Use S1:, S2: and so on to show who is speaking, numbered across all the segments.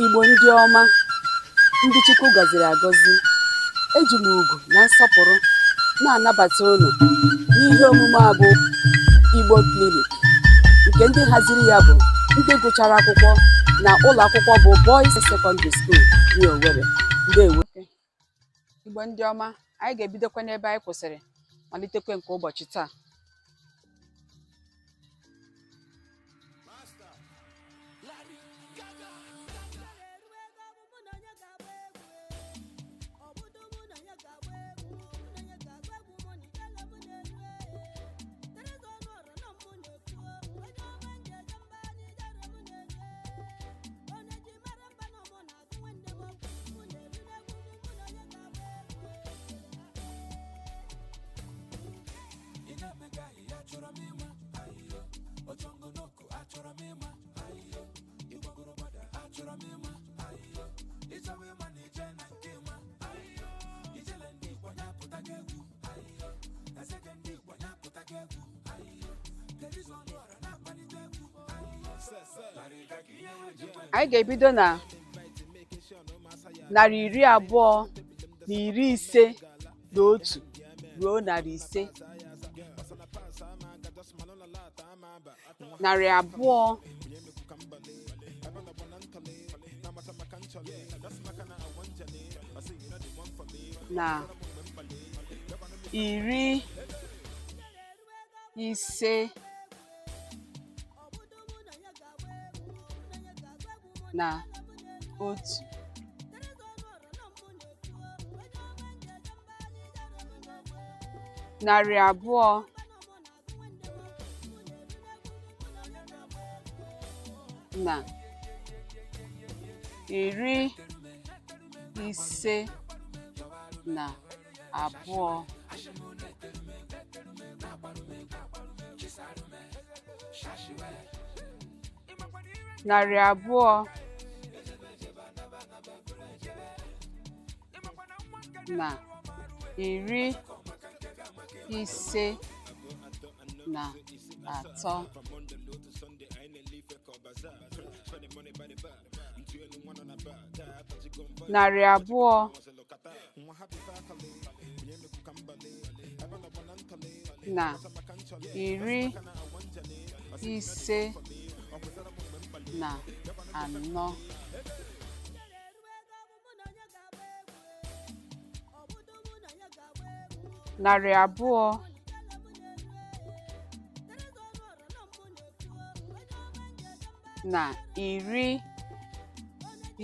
S1: Igbo ndị ọma, ndị Chukwu gọziri agọzi, eji m ugwu na nsọpụrụ na-anabata unu n'ihe omume a bụ Igbo Clinic, nke ndị haziri ya bụ ndị gụchara akwụkwọ na ụlọ akwụkwọ bụ Boys Secondary School dị Owerri. Ndewo. Igbo ndị ọma, anyị ga-ebidokwa n'ebe anyị kwụsịrị, malitekwe nke ụbọchị taa. Anyị ga-ebido na 251 ruo 500. 200 na 50 na 1. 200 na 50 na 2. 200 na 50 na 3. 200 na 50 na 4. 200 na 50 na 5. 200 na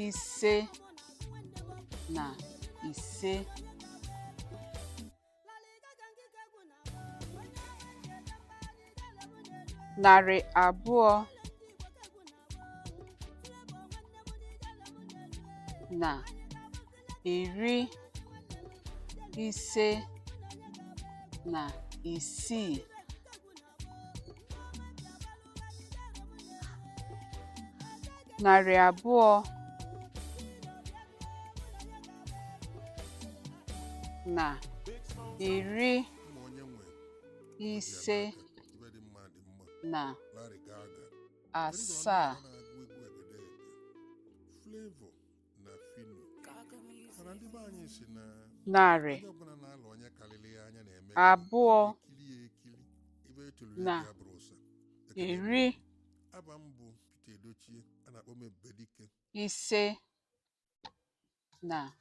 S1: 50 na 6. 200 na 50 na 7. 200 na 50 na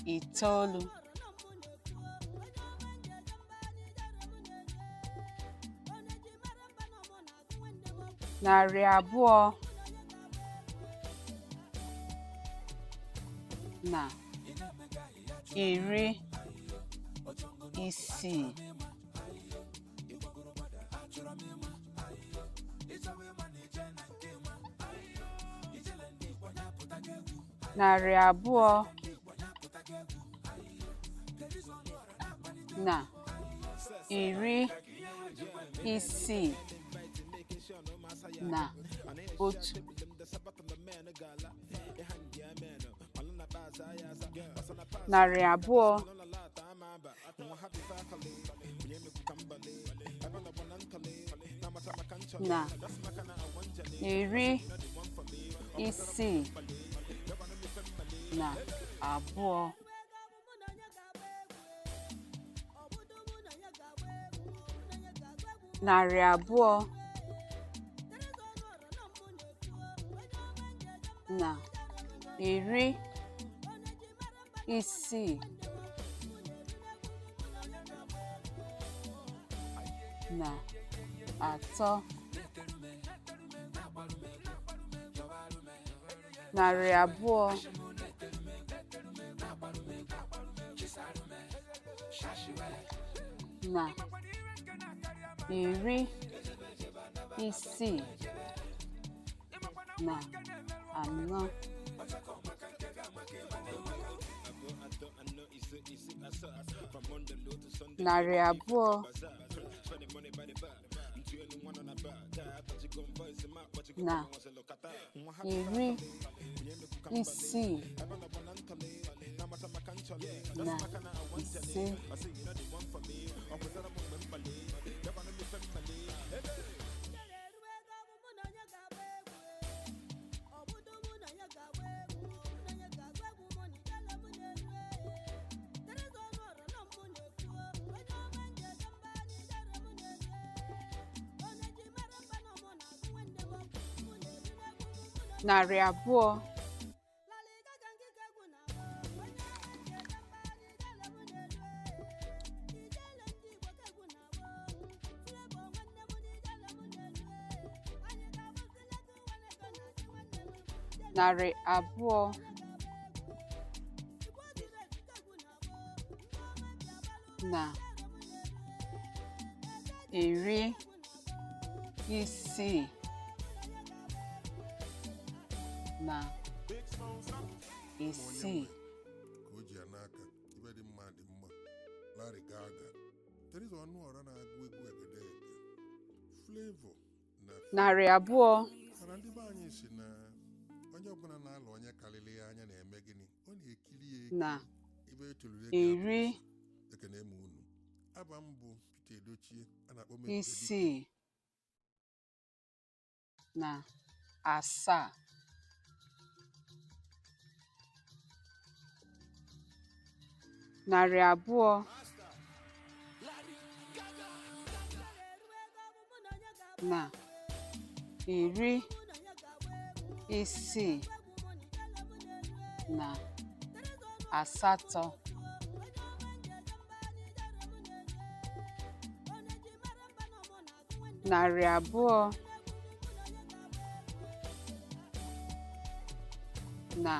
S1: 8. 200 na 50 na 9. 200 na 60. 200 na 60 na otu, narị abụọ na iri isii na abụọ, narị abụọ na iri isii na atọ, narị abụọ na iri isii na anọ, narị abụọ na iri isii na ise, narị abụọ narị abụọ na iri isii na isii,
S2: ka o ji ya n'aka ibe dị mma dị mma. Larry Gaga, Teresa Ọnụọra na-agụ egwu egedege, Flavor na
S1: narị abụọ
S2: mana ndị be anyị si na onye ọbụla na-alụ onye karịrị ya anya na-eme gịnị, ọ na-ekiri ya
S1: na
S2: ibe etolure
S1: iri
S2: ekene ma unu. Aba m bụ Peter Edochie, a na-akpọ m
S1: isii na asaa, narị abụọ na iri isii na asatọ, narị abụọ na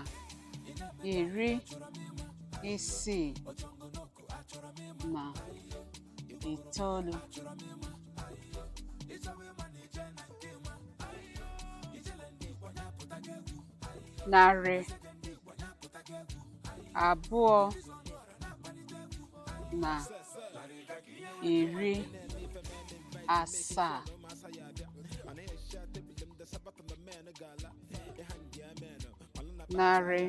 S1: iri isii na itoolu, narị abụọ na iri asaa, narị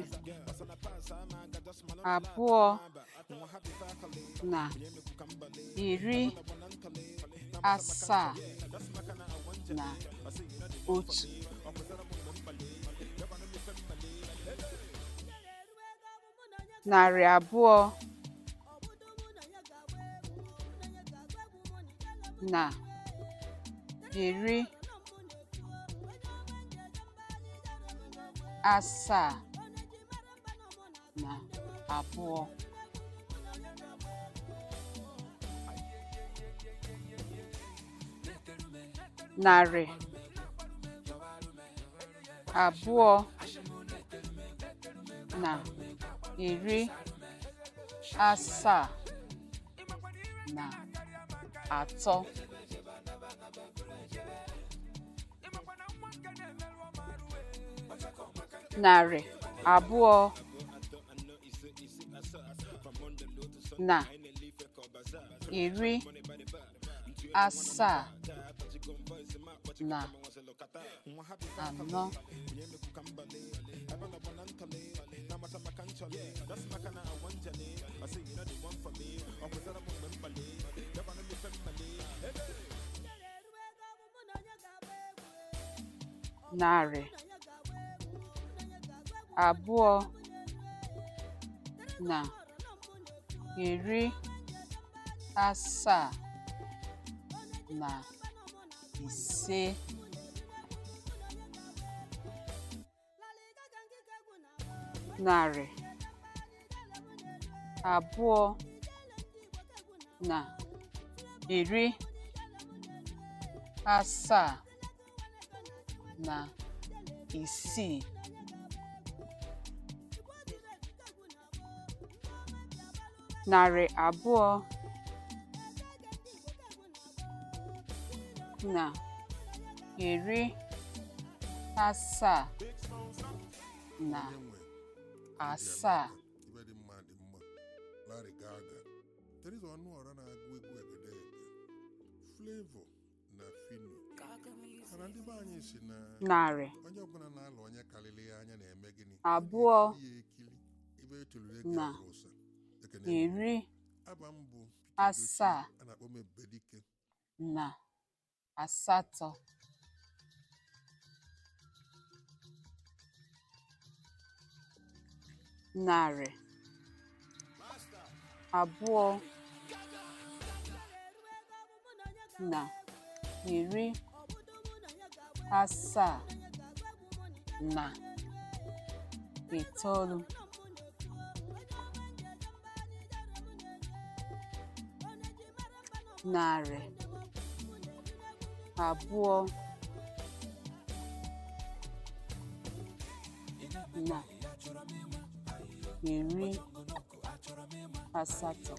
S1: abụọ na iri asaa na otu, narị abụọ na iri asaa na abụọ, narị abụọ na iri asaa na atọ, narị abụọ na iri asaa na anọ, narị abụọ na iri asaa na ise, narị abụọ na iri asaa na isii, narị abụọ na iri asaa na asaa,
S2: ibe dị mma dị mma. Larry Gaga, Teresa Ọnụọra na-agụ egwu egedege, Flavor na Fino. Mana ndị be anyị si na
S1: narị
S2: onye ọbụla na-alụ onye karịrị ya anya na-eme gịnị?
S1: abụọ
S2: Ya ekili ibe etulure gị
S1: na
S2: ụsa.
S1: iri
S2: Aba m bụ
S1: asaa
S2: a na-akpọ m Ebubedike.
S1: na asatọ, narị abụọ na iri asaa na itoolu, narị abụọ na iri asatọ,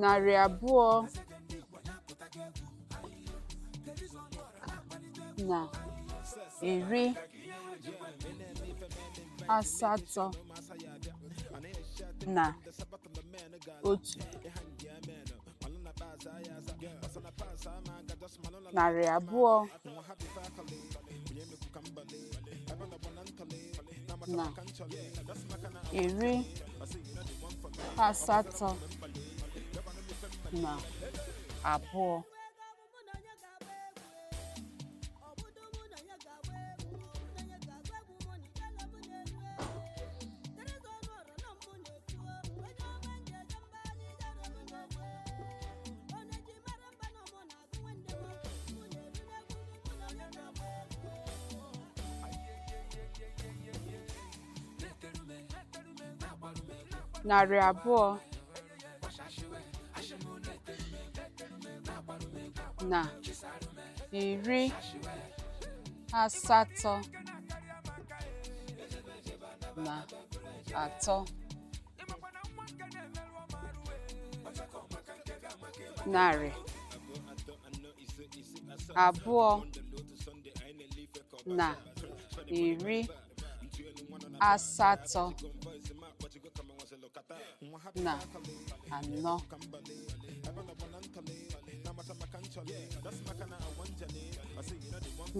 S1: narị abụọ na iri asatọ na otu, narị abụọ na iri asatọ na abụọ, narị abụọ na iri asatọ na atọ, narị abụọ na iri asatọ na anọ,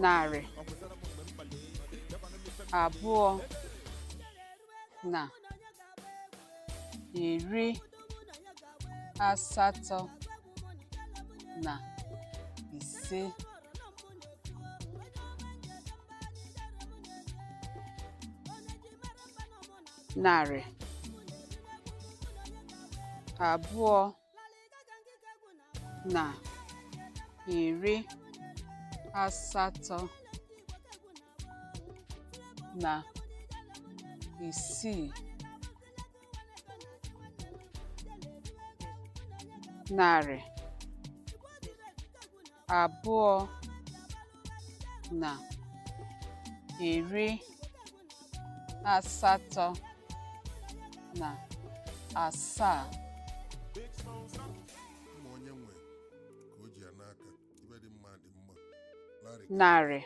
S1: narị abụọ na iri asatọ na ise, narị abụọ na iri asatọ na isii, narị abụọ na iri asatọ na asaa,
S2: Ma onye nwe ka o ji ya n'aka, ibe dị mma dị mma. Larry Gaga,
S1: narị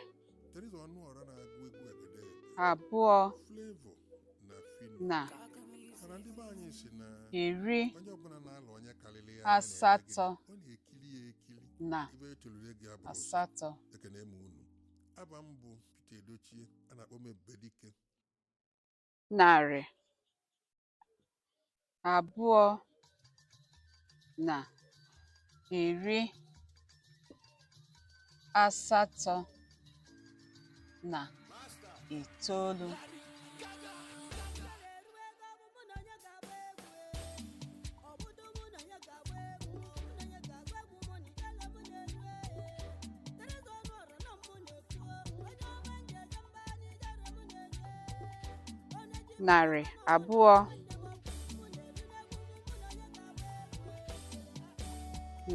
S2: Teresa Ọnụọra na-agụ egwu egedege,
S1: abụọ
S2: Flavor na Fino.
S1: na
S2: Mana mana ndị be anyị si na
S1: iri
S2: onye ọbụla na-alụ onye karịrị ya anya na-eme
S1: asatọ
S2: gịnị? Ọ na-ekiri ya ekiri.
S1: na
S2: Ibe etolure gị abụrụ ụzọ.
S1: asatọ.
S2: Ekene m unu. Aba m bụ Peter Edochie, a na-akpọ m Ebubedike.
S1: Narị abụọ na iri asatọ na itoolu. Narị abụọ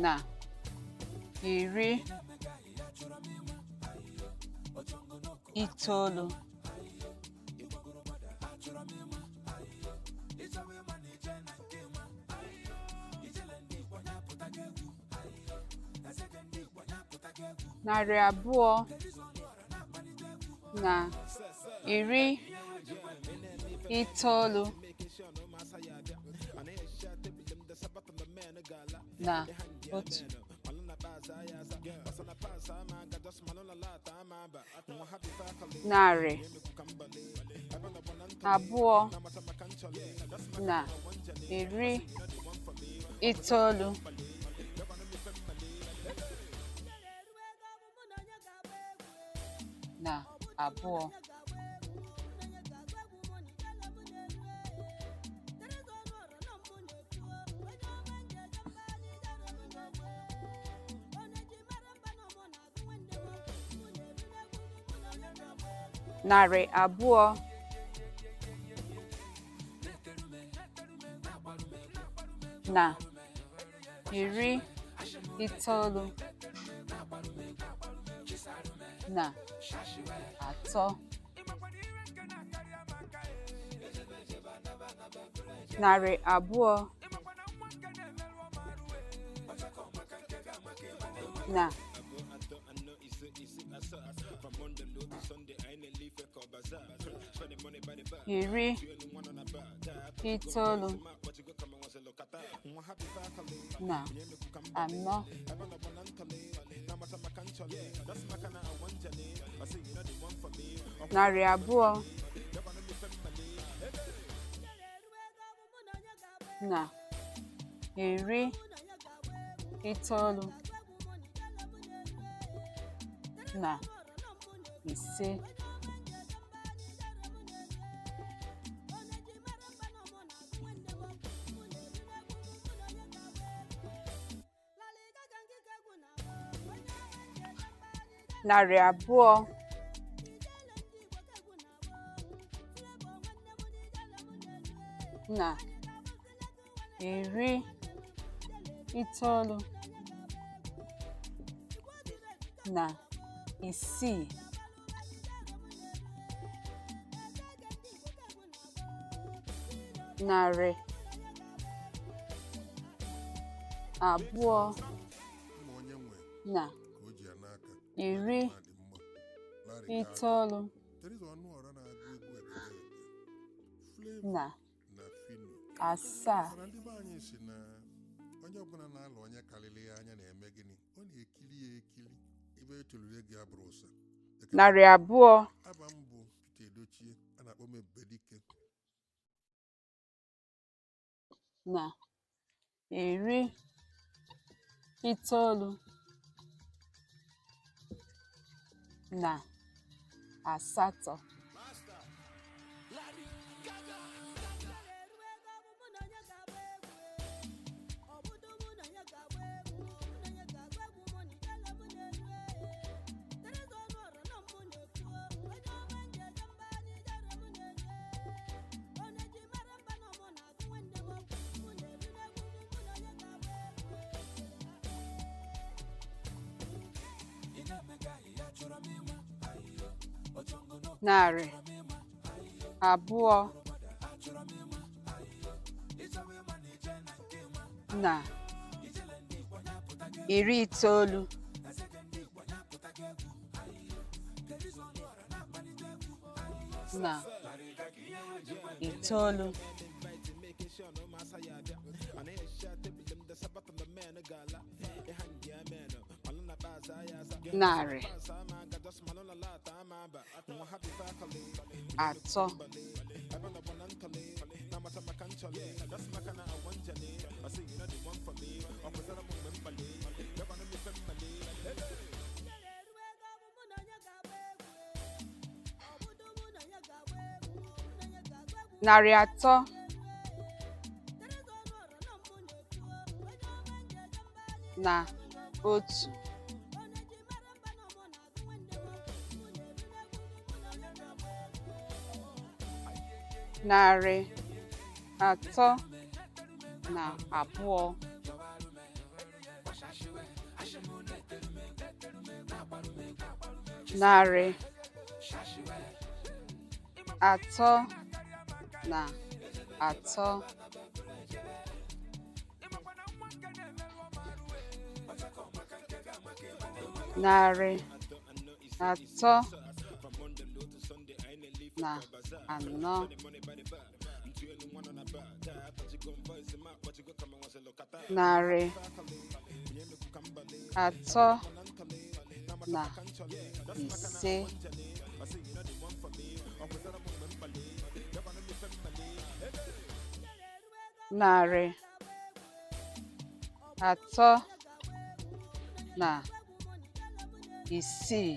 S1: na iri itoolu. Narị abụọ na iri itoolu na otu. Narị abụọ na iri itoolu na abụọ. Narị abụọ na iri itoolu na atọ. Narị abụọ na iri itoolu na anọ. Narị abụọ na iri itoolu na ise. Narị abụọ na iri itoolu na isii. Narị abụọ
S2: Ma onye nwe
S1: na
S2: ka o ji ya n'aka.
S1: iri
S2: Ma dị mma. Larry Gaga.
S1: itoolu
S2: There is Onuogugu na-agụ egwu egede Flavor
S1: na
S2: na Fino.
S1: asaa.
S2: Mana ndị be anyị si na onye ọbụla na-alụ onye karịrị ya anya na-eme gịnị? Ọ na-ekiri ya ekiri. Ibe etolure gị abụrụ ụzọ.
S1: Narị abụọ
S2: Aba m bụ Peter Edochie, a na-akpọ m Ebubedike.
S1: na iri itoolu na asatọ. Narị abụọ na iri itoolu na itoolu. narị atọ narị atọ na otu narị atọ na abụọ narị atọ na atọ narị atọ na anọ narị atọ na ise narị atọ na isii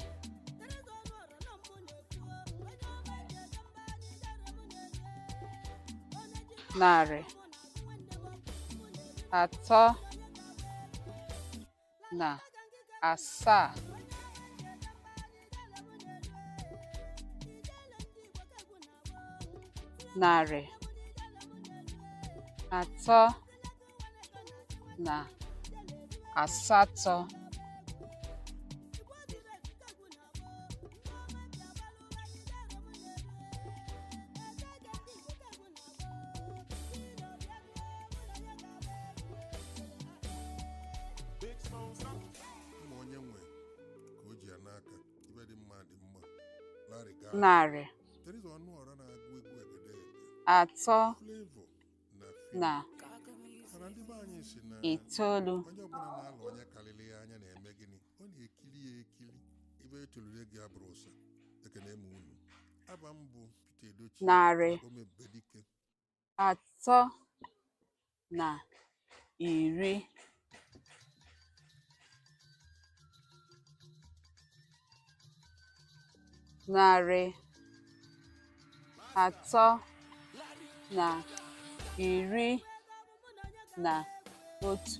S1: narị atọ na asaa narị atọ na asatọ
S2: ma onye nwe ka o ji ya n'aka ibe dị mma dị mma Larry Gaga.
S1: narị
S2: There is Onuogugu na-agụ egwu egedege
S1: atọ
S2: Flavor
S1: na
S2: na mana ndị be anyị si na
S1: itoolu
S2: onye ọbụla na-alụ onye karịrị ya anya na-eme gịnị ọ na-ekiri ya ekiri ibe etolure gị abụrụ ụsa ekene m unu aba m bụ Peter Edochie
S1: narị
S2: omebedike
S1: atọ na iri narị atọ na iri na otu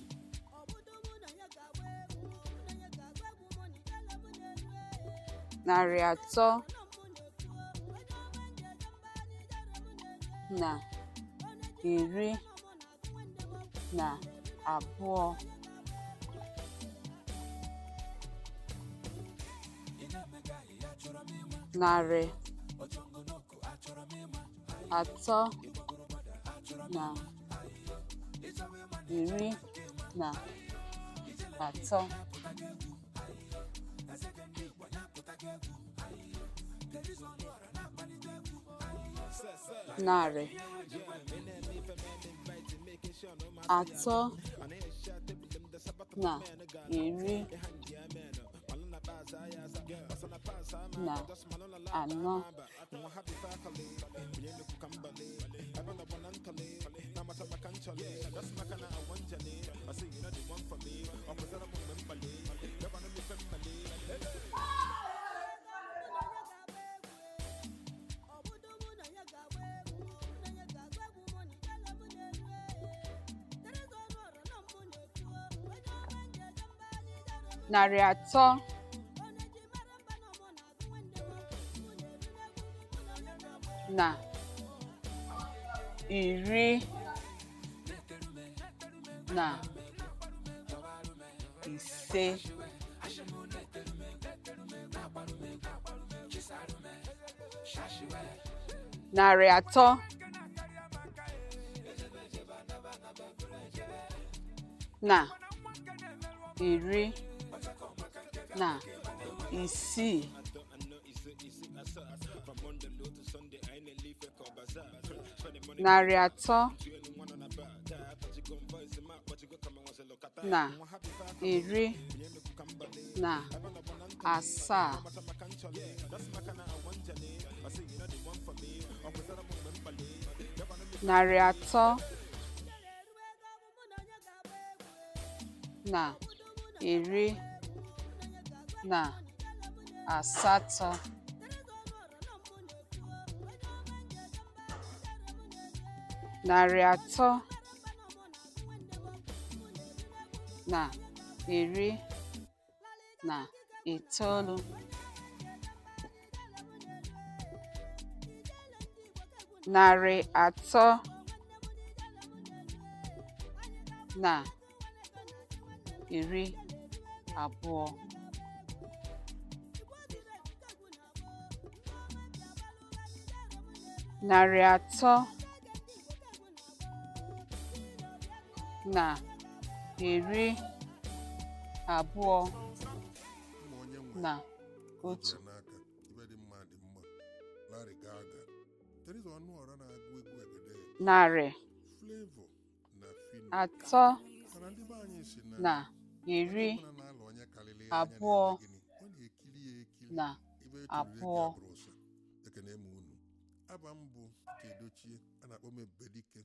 S1: narị atọ na iri na abụọ narị atọ na iri na atọ narị atọ na iri na anọ narị atọ na iri na ise narị atọ na iri na isii narị atọ na iri na asaa, narị atọ na iri na asatọ, narị atọ na iri na itoolu, narị atọ na iri abụọ, narị atọ na iri abụọ
S2: Ụmụ onye nwe
S1: na
S2: ka o
S1: otu,
S2: jiri n'aka ibe dị mma dị mma. Larry Gaga, Teresa Ọnụọra na-agụ egwu egedege,
S1: narị
S2: Flavor na Fino.
S1: atọ
S2: Mana ndị be anyị si na
S1: na iri
S2: onye ọbụla na-alụ onye karịrị ya anya
S1: abụọ
S2: na-eme gịnị? Ọ na-ekiri ya ekiri.
S1: na
S2: Ibe etolire gị
S1: abụọ.
S2: abụrụ ụsa. Ekene m unu. Aba m bụ Kedochie, a na-akpọ m Ebubedike.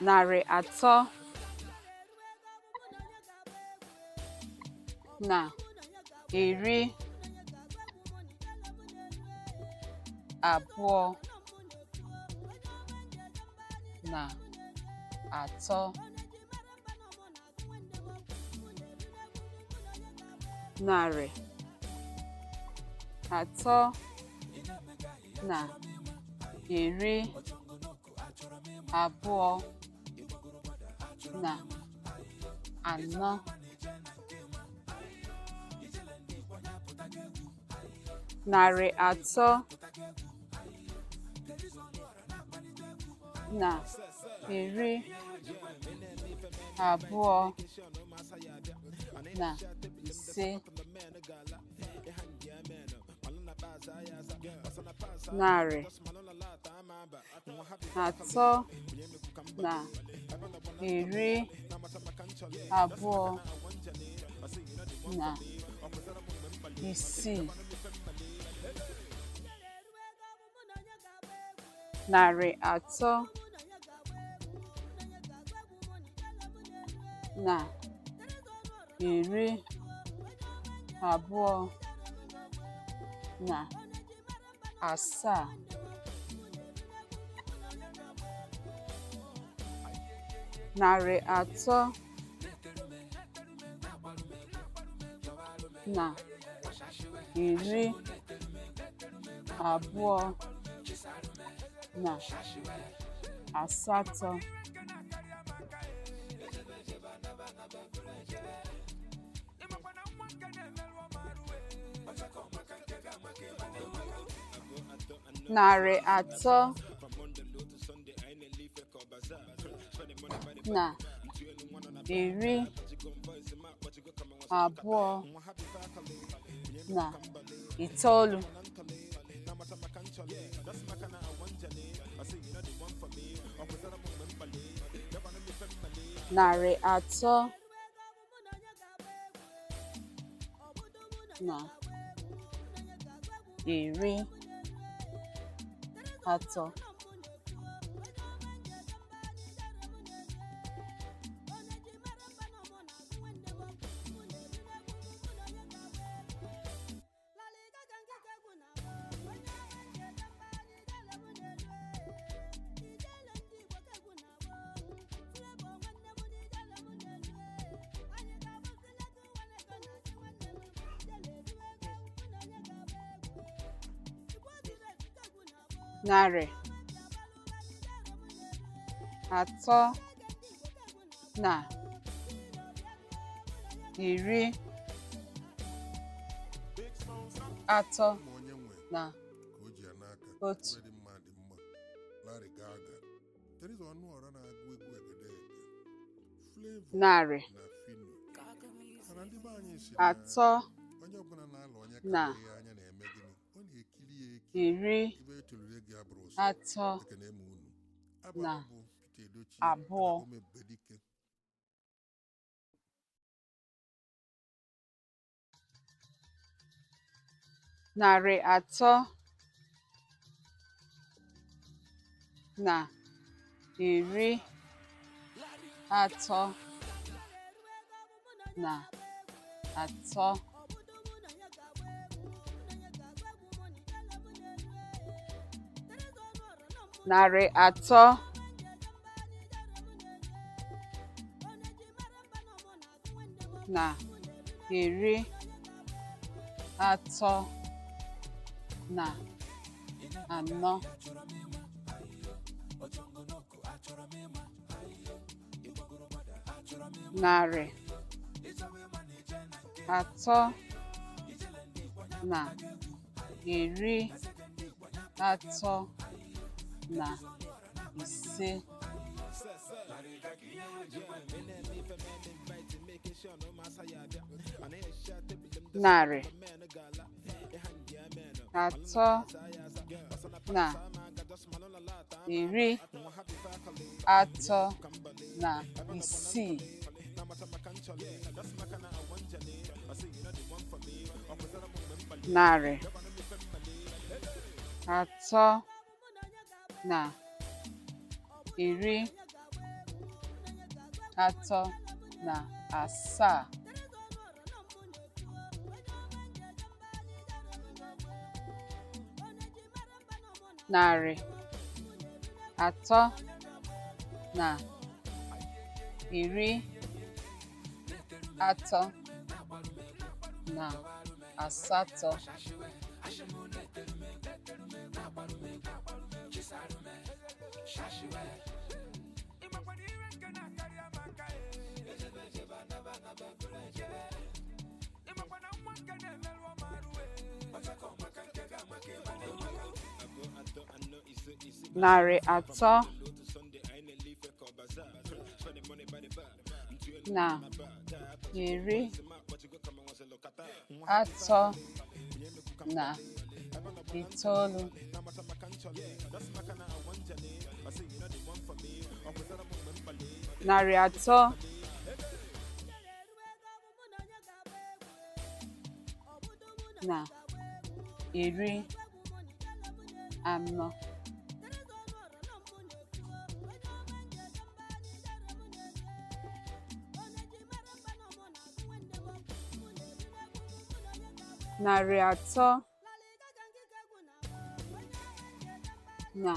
S1: Narị atọ na iri abụọ na atọ, narị atọ na iri abụọ na anọ, narị atọ na iri abụọ na ise, narị atọ na iri abụọ na isii, narị atọ na iri abụọ na asaa, narị atọ na iri abụọ na asatọ, narị atọ na iri abụọ na itoolu, narị atọ na iri atọ, narị atọ na iri atọ
S2: Ụmụ onye nwe
S1: na
S2: ka o ji ya n'aka
S1: otu,
S2: ibe dị mma dị mma. Larry Gaga, Teresa Ọnụọra na-agụ egwu egedege, Flavor
S1: narị
S2: na Fino. mana ndị be anyị si
S1: atọ
S2: onye ọbụla na-alụ onye
S1: na
S2: karịrị ya anya na-eme gịnị ọ na-ekiri ya eki
S1: iri
S2: ibe etolure gị abụrụ ụsọ
S1: atọ
S2: ekene ma unu
S1: na
S2: abụ bụ Peter Edochie
S1: abụọ
S2: omebedike
S1: narị atọ na iri atọ na atọ narị atọ na iri atọ na anọ narị atọ na iri atọ na ise narị atọ na iri atọ na isii narị atọ na iri atọ na asaa narị atọ na iri atọ na asatọ narị atọ na iri atọ na itoolu narị atọ na iri anọ narị atọ na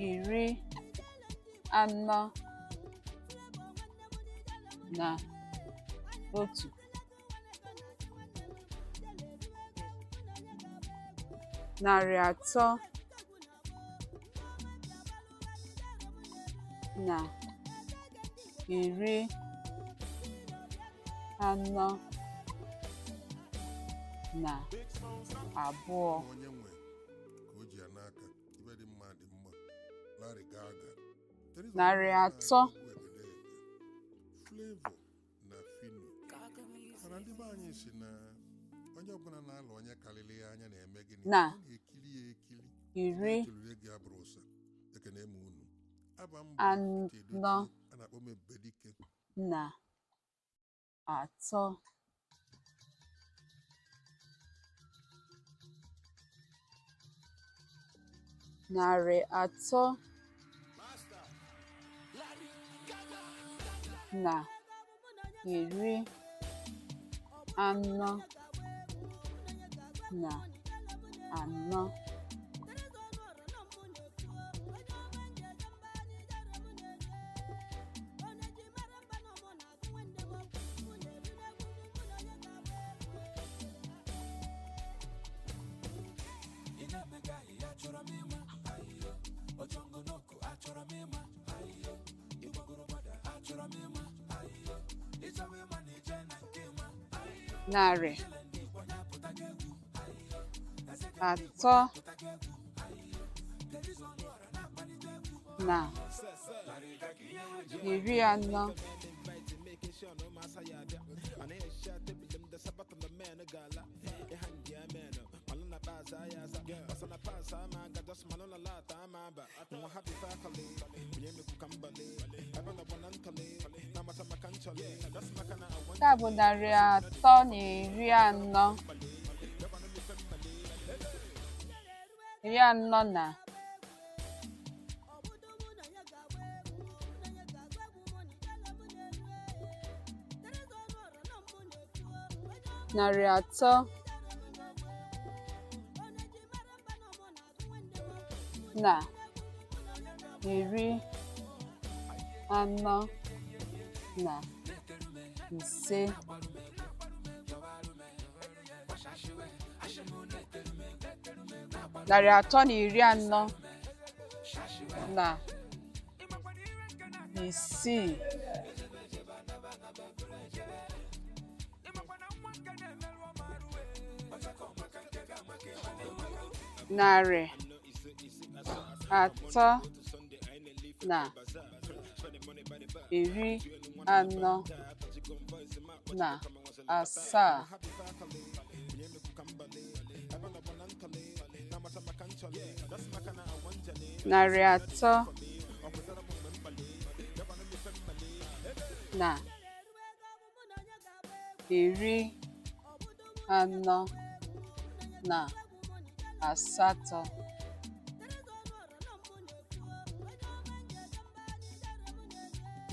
S1: iri anọ na otu narị atọ na iri anọ na abụọ
S2: onye nwe ka o ji ya n'aka ibe dị mma dị mma Larry Gaga
S1: narị atọ
S2: Flavor na Fino mana ndị be anyị si na onye ọbụla na-alụ onye karịrị ya anya na-eme gịnị
S1: na
S2: ọ na-ekiri ya ekiri
S1: iri
S2: etolure gị abụrụ ụsa ekene ma unu aba mbụ
S1: anọ
S2: a na-akpọ omebedike
S1: na atọ narị atọ na iri anọ na anọ narị atọ na iri anọ Nke a bụ 340 na narị atọ na iri anọ na ise, narị atọ na iri anọ na isii, narị atọ na iri anọ na asaa, narị atọ na iri anọ na asatọ,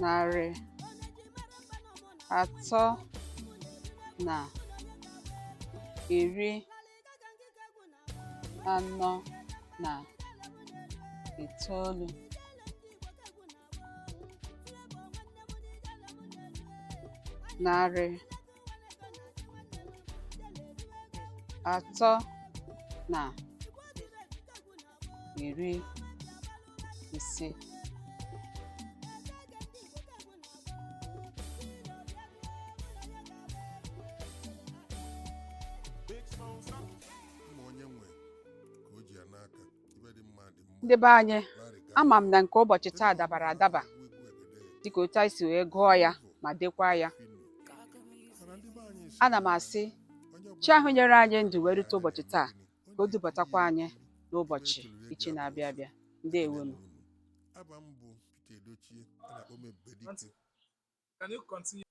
S1: narị atọ na iri anọ na itoolu, narị atọ na iri ise. Ndị be anyị, ama m na nke ụbọchị taa dabara adaba dịka otu anyị si wee gụọ ya ma dekwa ya. Ana m asị chi ahụ nyere anyị ndụ wee rute ụbọchị taa ka o dubatakwa anyị n'ụbọchị echi na-abịa abịa. Ndewonu.
S2: Can you continue?